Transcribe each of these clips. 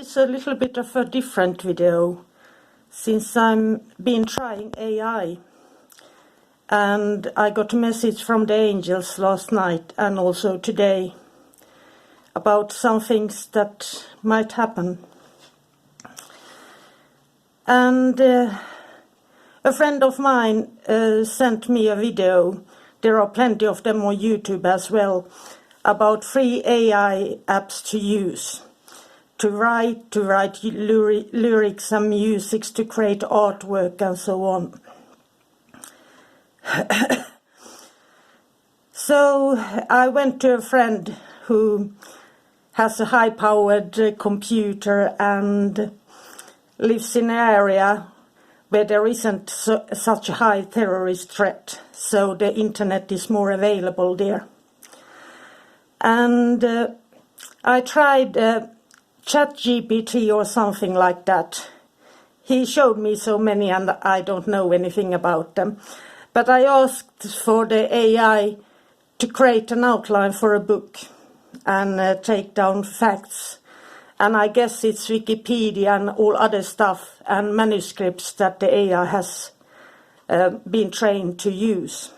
is a little bit of a different video since I'm been trying AI, and I got a message from the angels last night and also today about some things that might happen. And a friend of mine sent me a video, there are plenty of them on YouTube as well, about free AI apps to use. To write lyrics and music, to create artwork and so on. So I went to a friend who has a high-powered computer and lives in an area where there isn't such a high terrorist threat, so the internet is more available there. And I tried ChatGPT or something like that. He showed me so many and I don't know anything about them. But I asked for the AI to create an outline for a book and take down facts. And I guess it's Wikipedia and all other stuff and manuscripts that the AI has been trained to use.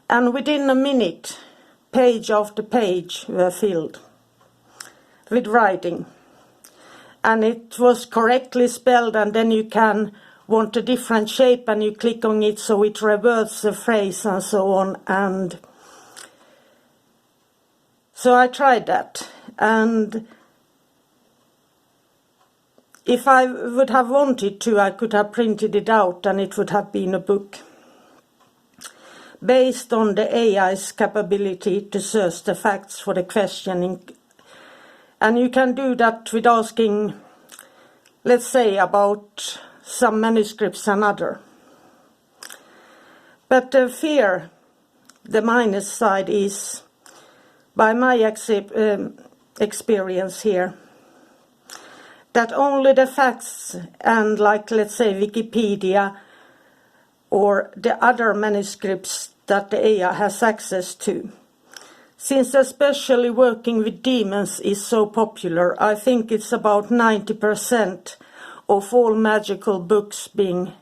And within a minute, page after page were filled with writing, and it was correctly spelled, and then you can want a different shape and you click on it so it reverts the phrase and so on. And so I tried that, and if I would have wanted to, I could have printed it out and it would have been a book based on the AI's capability to search the facts for the questioning. And you can do that with asking, let's say, about some manuscripts and other. But the fear, the minus side is, by my experience here, that only the facts and, like, let's say, Wikipedia or the other manuscripts that the AI has access to. Since especially working with demons is so popular, I think it's about 90% of all magical books being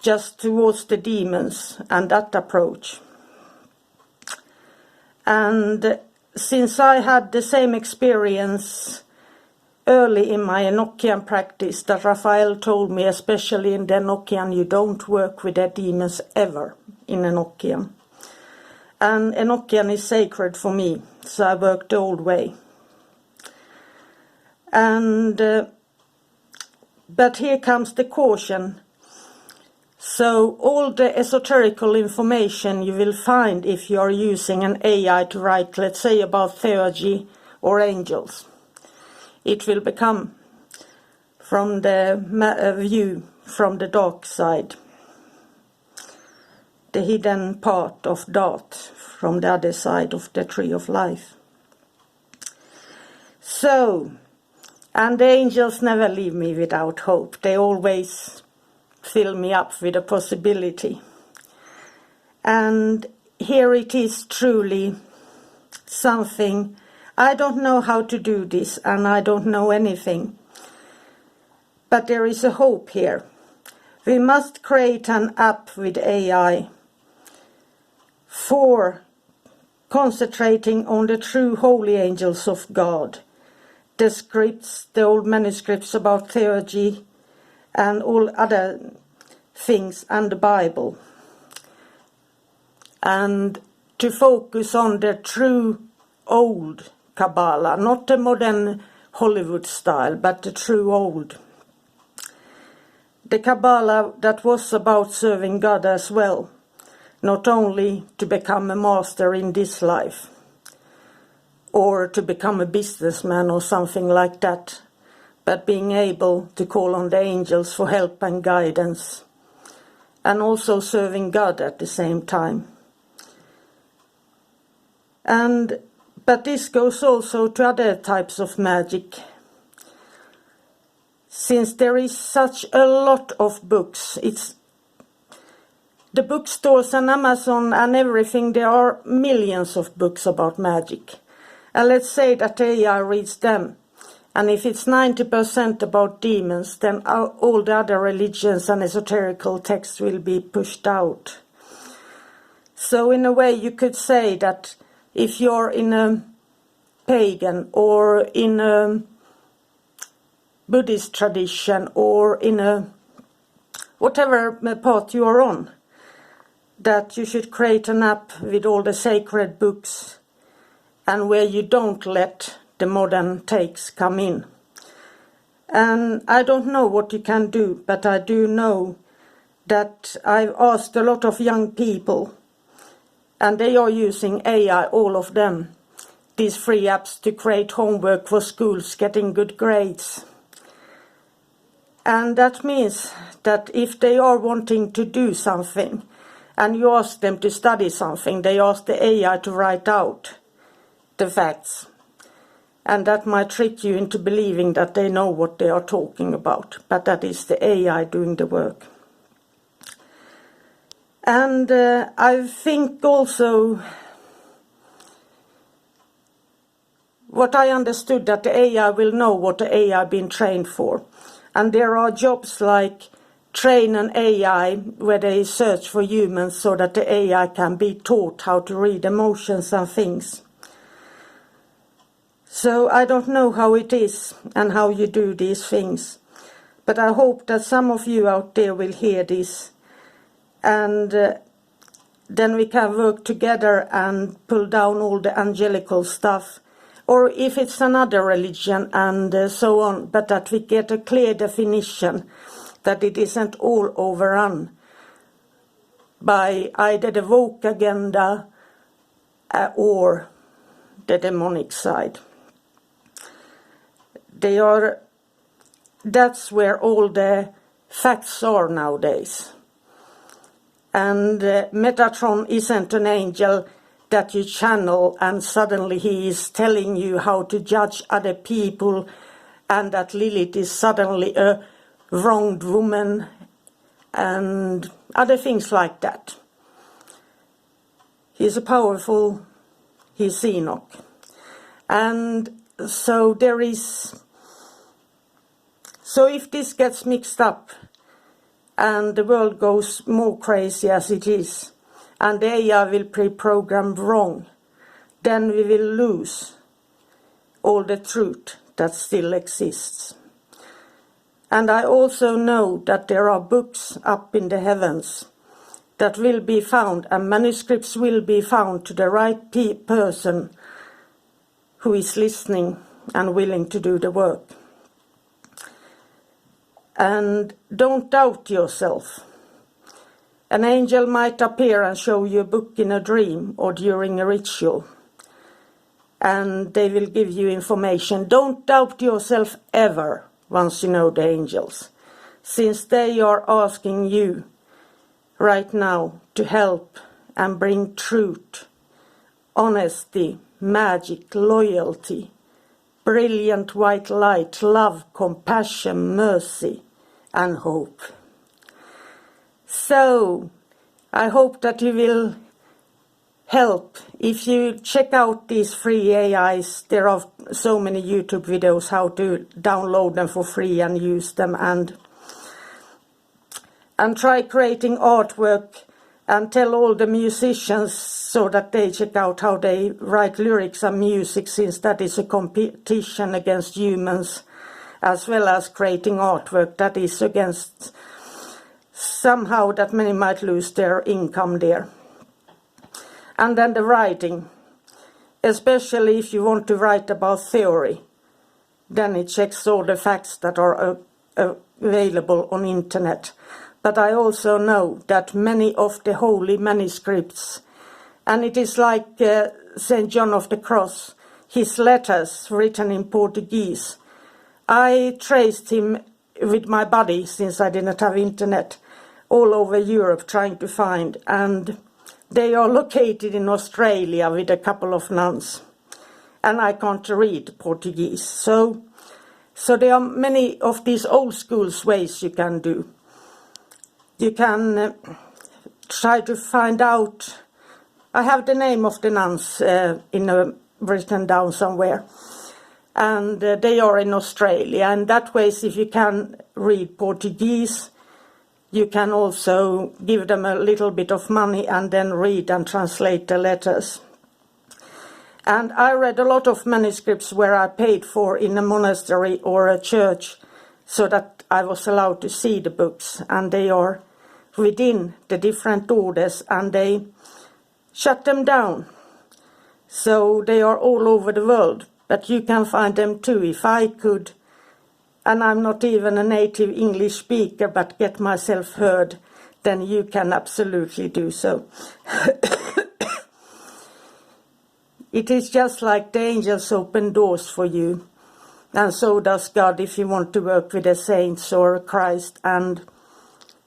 just towards the demons and that approach. And since I had the same experience early in my Enochian practice, that Raphael told me, especially in the Enochian, you don't work with the demons ever in Enochian. And Enochian is sacred for me, so I work the old way. And but here comes the caution. So all the esoterical information you will find if you are using an AI to write, let's say, about theurgy or angels, it will become from the view from the dark side, the hidden part of Darth from the other side of the tree of life. So, and the angels never leave me without hope. They always fill me up with a possibility. And here it is truly something. I don't know how to do this and I don't know anything. But there is a hope here. We must create an app with AI for concentrating on the true holy angels of God, the scripts, the old manuscripts about theurgy and all other things, and the Bible, and to focus on the true old Kabbalah, not the modern Hollywood style, but the true old. The Kabbalah that was about serving God as well, not only to become a master in this life, or to become a businessman or something like that, but being able to call on the angels for help and guidance, and also serving God at the same time. But this goes also to other types of magic. Since there is such a lot of books, it's the bookstores and Amazon and everything, there are millions of books about magic. And let's say that AI reads them. And if it's 90% about demons, then all the other religions and esoterical texts will be pushed out. So in a way you could say that if you're in a pagan or in a Buddhist tradition or in a whatever path you are on, that you should create an app with all the sacred books and where you don't let the modern takes come in. And I don't know what you can do, but I do know that I've asked a lot of young people, and they are using AI, all of them, these free apps to create homework for schools, getting good grades. And that means that if they are wanting to do something, and you ask them to study something, they ask the AI to write out the facts. And that might trick you into believing that they know what they are talking about, but that is the AI doing the work. And I think also what I understood that the AI will know what the AI been trained for. And there are jobs like train an AI where they search for humans so that the AI can be taught how to read emotions and things. So I don't know how it is and how you do these things, but I hope that some of you out there will hear this, and then we can work together and pull down all the angelical stuff, or if it's another religion and so on, but that we get a clear definition that it isn't all overrun by either the woke agenda or the demonic side. That's where all the facts are nowadays. And Metatron isn't an angel that you channel and suddenly he is telling you how to judge other people, and that Lilith is suddenly a wronged woman and other things like that. He's Enoch. And so so if this gets mixed up and the world goes more crazy as it is, and the AI will pre-program wrong, then we will lose all the truth that still exists. And I also know that there are books up in the heavens that will be found, and manuscripts will be found to the right person who is listening and willing to do the work. And don't doubt yourself. An angel might appear and show you a book in a dream or during a ritual, and they will give you information. Don't doubt yourself ever once you know the angels, since they are asking you right now to help and bring truth, honesty, magic, loyalty, brilliant white light, love, compassion, mercy, and hope. So, I hope that you will help. If you check out these free AIs, there are so many YouTube videos how to download them for free and use them, and try creating artwork and tell all the musicians so that they check out how they write lyrics and music, since that is a competition against humans, as well as creating artwork that is against somehow that many might lose their income there. And then the writing, especially if you want to write about theory, then it checks all the facts that are available on internet. But I also know that many of the holy manuscripts, and it is like St. John of the Cross, his letters written in Portuguese. I traced him with my body, since I didn't have internet, all over Europe trying to find, and they are located in Australia with a couple of nuns, and I can't read Portuguese. So there are many of these old school ways you can do. You can try to find out. I have the name of the nuns in a written down somewhere. And they are in Australia. And that way, if you can read Portuguese, you can also give them a little bit of money and then read and translate the letters. And I read a lot of manuscripts where I paid for in a monastery or a church so that I was allowed to see the books. And they are within the different orders and they shut them down. So they are all over the world. But you can find them too. If I could, and I'm not even a native English speaker, but get myself heard, then you can absolutely do so. It is just like the angels open doors for you. And so does God if you want to work with the saints or Christ. And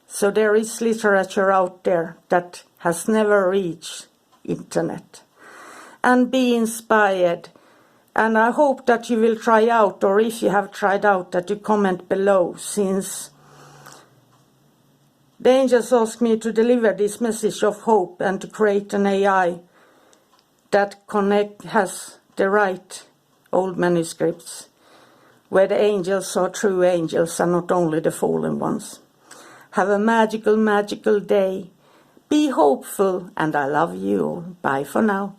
so there is literature out there that has never reached internet. And be inspired. And I hope that you will try out, or if you have tried out, that you comment below, since the angels asked me to deliver this message of hope and to create an AI that has the right old manuscripts, where the angels are true angels and not only the fallen ones. Have a magical, magical day. Be hopeful, and I love you all. Bye for now.